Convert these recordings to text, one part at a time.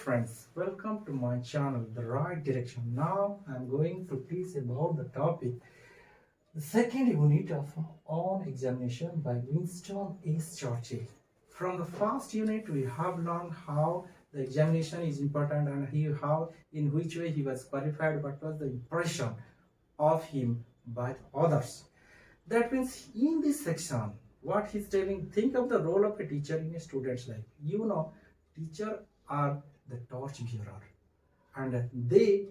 friends, welcome to my channel, The Right Direction. Now I'm going to teach about the topic, the second unit of On Examination by Winston S. Churchill. From the first unit, we have learned how the examination is important and how in which way he was qualified, what was the impression of him by others. That means in this section, what he's telling, think of the role of a teacher in a student's life. Teacher are the torch bearer, and they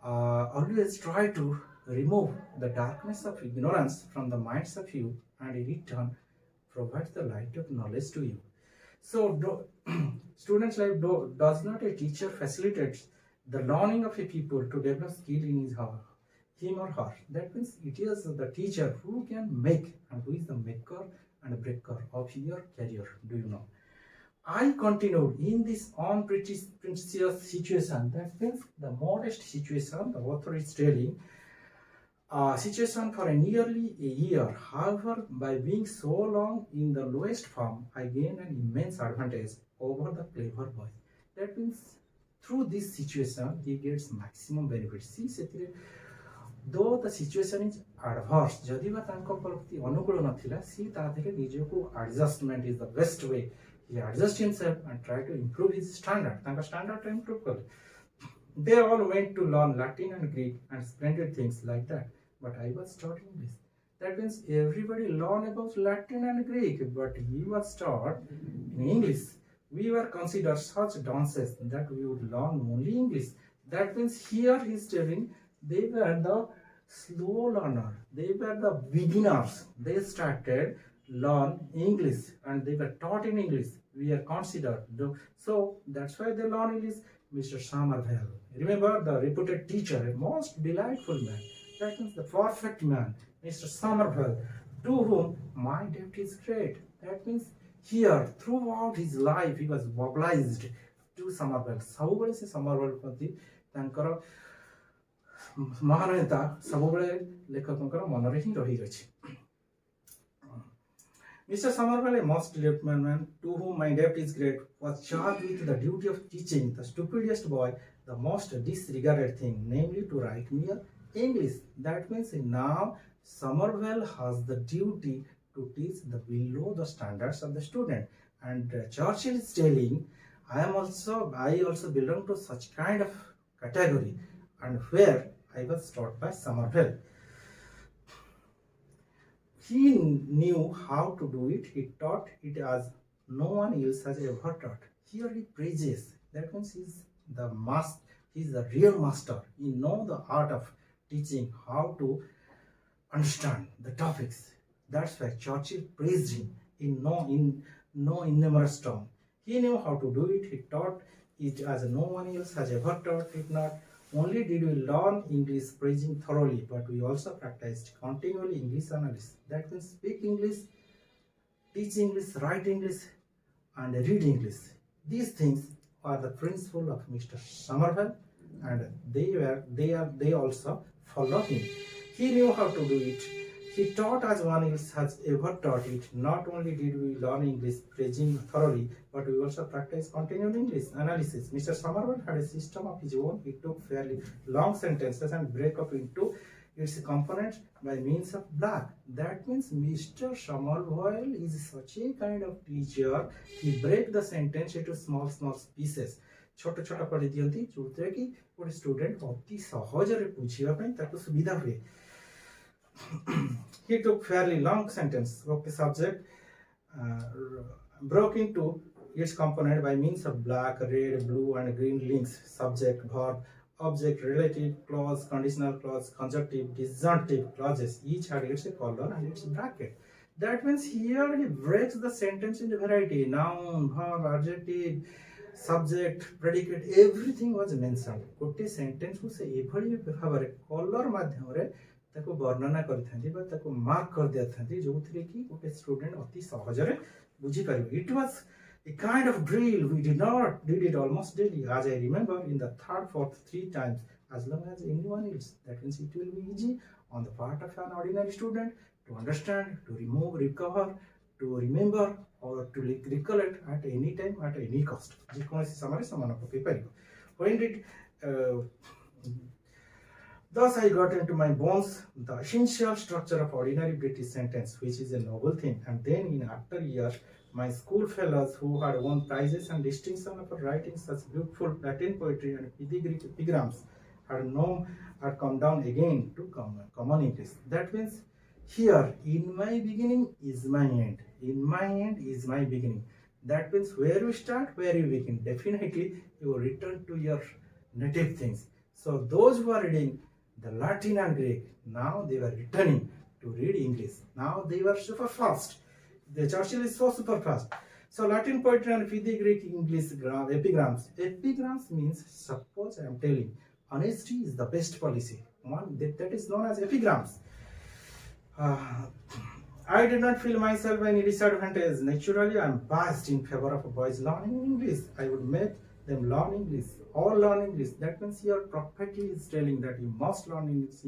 always try to remove the darkness of ignorance from the minds of youth and in return provide the light of knowledge to you. So student's life does not a teacher facilitates the learning of a people to develop skill in him or her. That means it is the teacher who can make and who is the maker and breaker of your career. Do you know? I continued in this unpretentious situation. That means the modest situation, the author is telling, situation for nearly a year. However, by being so long in the lowest form, I gained an immense advantage over the clever boy. That means through this situation, he gets maximum benefits. See, though the situation is adverse, जदि बा तांको प्रति अनुकूल नथिला, सी तादेले निजको adjustment is the best way. He adjust himself and try to improve his standard. तांका standard to improve करे. They all went to learn Latin and Greek and splendid things like that. But I was taught English. That means everybody learn about Latin and Greek, but he was taught in English. We were considered such dunces that we would learn only English. That means here he is telling they were the slow learner. They were the beginners. They started learn English and they were taught in English. We are considered. So that's why they learn English. Mr. Somerville. Remember the reputed teacher, a most delightful man. That means the perfect man, Mr. Somerville, to whom my debt is great. That means here, throughout his life, he was mobilized to Somerville. ସବୁବେଳେ ସେ Somerville ପ୍ରତି ତାଙ୍କର ମହାନତା ସବୁବେଳେ ଲେଖକଙ୍କର ମନରେ ହିଁ ରହିଅଛି. Mr. Somerville, a most delightful man to whom my debt is great, was charged with the duty of teaching the stupidest boy the most disregarded thing, namely to write me English. That means now Somerville has the duty to teach the below the standards of the student. And Churchill is telling, I also belong to such kind of category, and where I was taught by Somerville. He knew how to do it. He taught it as no one else has ever taught. Here he praises. That means he's the master. He's the real master. He knows the art of teaching, how to understand the topics. That's why Churchill praised him in no innumerous terms. He knew how to do it. He taught it as no one else has ever taught it. Not only did we learn English praising thoroughly, but we also practiced continually English analysis. That means speak English, teach English, write English, and read English. These things are the principle of Mr. Somerville, and they also follow him. He knew how to do it. He taught as one else has ever taught it. Not only did we learn English praising thoroughly, but we also practiced continued English analysis. Mr. Somerville had a system of his own. He took fairly long sentences and break up into its components by means of black. That means Mr. Somerville is such a kind of teacher. He break the sentence into small pieces. छोट छोट पढ़ी दियंती जोथे कि गोटे student अति सहजरे बुझिबा पई ताको सुविधा हुए. He took fairly long sentence of the subject, broke into its component by means of black, red, blue, and green links: subject, verb, object, relative clause, conditional clause, conjunctive, disjunctive clauses. Each had its color and its bracket. That means here he breaks the sentence into variety: noun, verb, adjective, subject, predicate, everything was mentioned. गोटे sentence को से एभली भाव रे colour माध्यम रे ताको वर्णना करथांती बा ताको मार्क कर देथांती जोथरे कि गोटे स्टूडेंट अति सहज रे बुझी पारिबो. It was a kind of drill. We did it almost daily, as I remember, in the third, fourth, 3 times, as long as anyone else. That means it will be easy on the part of an ordinary student to understand, to remove, recover, to remember or to recollect at any time, at any cost. ଯେକୌଣସି ସମୟରେ ସମାନ ପକେଇ ପାରିବ. When did thus I got into my bones the essential structure of ordinary British sentence, which is a noble thing. And then in after years, my school fellows who had won prizes and distinction for writing such beautiful Latin poetry and Greek epigrams had come down again to common English. That means here, in my beginning is my end. In my end is my beginning. That means where you start, where you begin. Definitely, you will return to your native things. So those who are reading the Latin and Greek, now they were returning to read English. Now they were super fast. The Churchill is so super fast. So Latin poetry and Greek English epigrams. Epigrams means, suppose I am telling, honesty is the best policy. One that is known as epigrams. I did not feel myself any disadvantage. Naturally, I am biased in favor of boys learning English. I would make them learn English, all learn English. That means your property is telling that you must learn English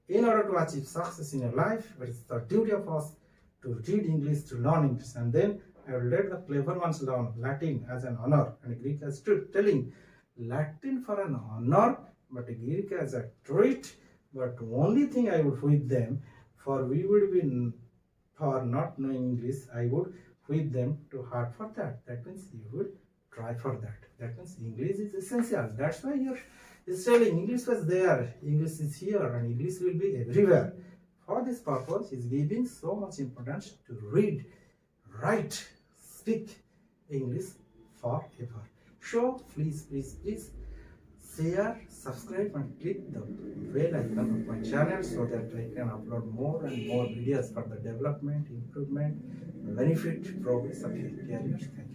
in order to achieve success in your life. But it's the duty of us to read English, to learn English. And then I will let the clever ones learn Latin as an honor and Greek as treat. Telling Latin for an honor, but Greek as a treat. But only thing I would whip them, for we would be for not knowing English, I would whip them too hard for that. That means you would try for that. That means English is essential. That's why you're telling English was there, English is here, and English will be everywhere. For this purpose, is giving so much importance to read, write, speak English forever. So please share, subscribe, and click the bell icon of my channel so that I can upload more and more videos for the development, improvement, benefit, progress of your careers. Thank you.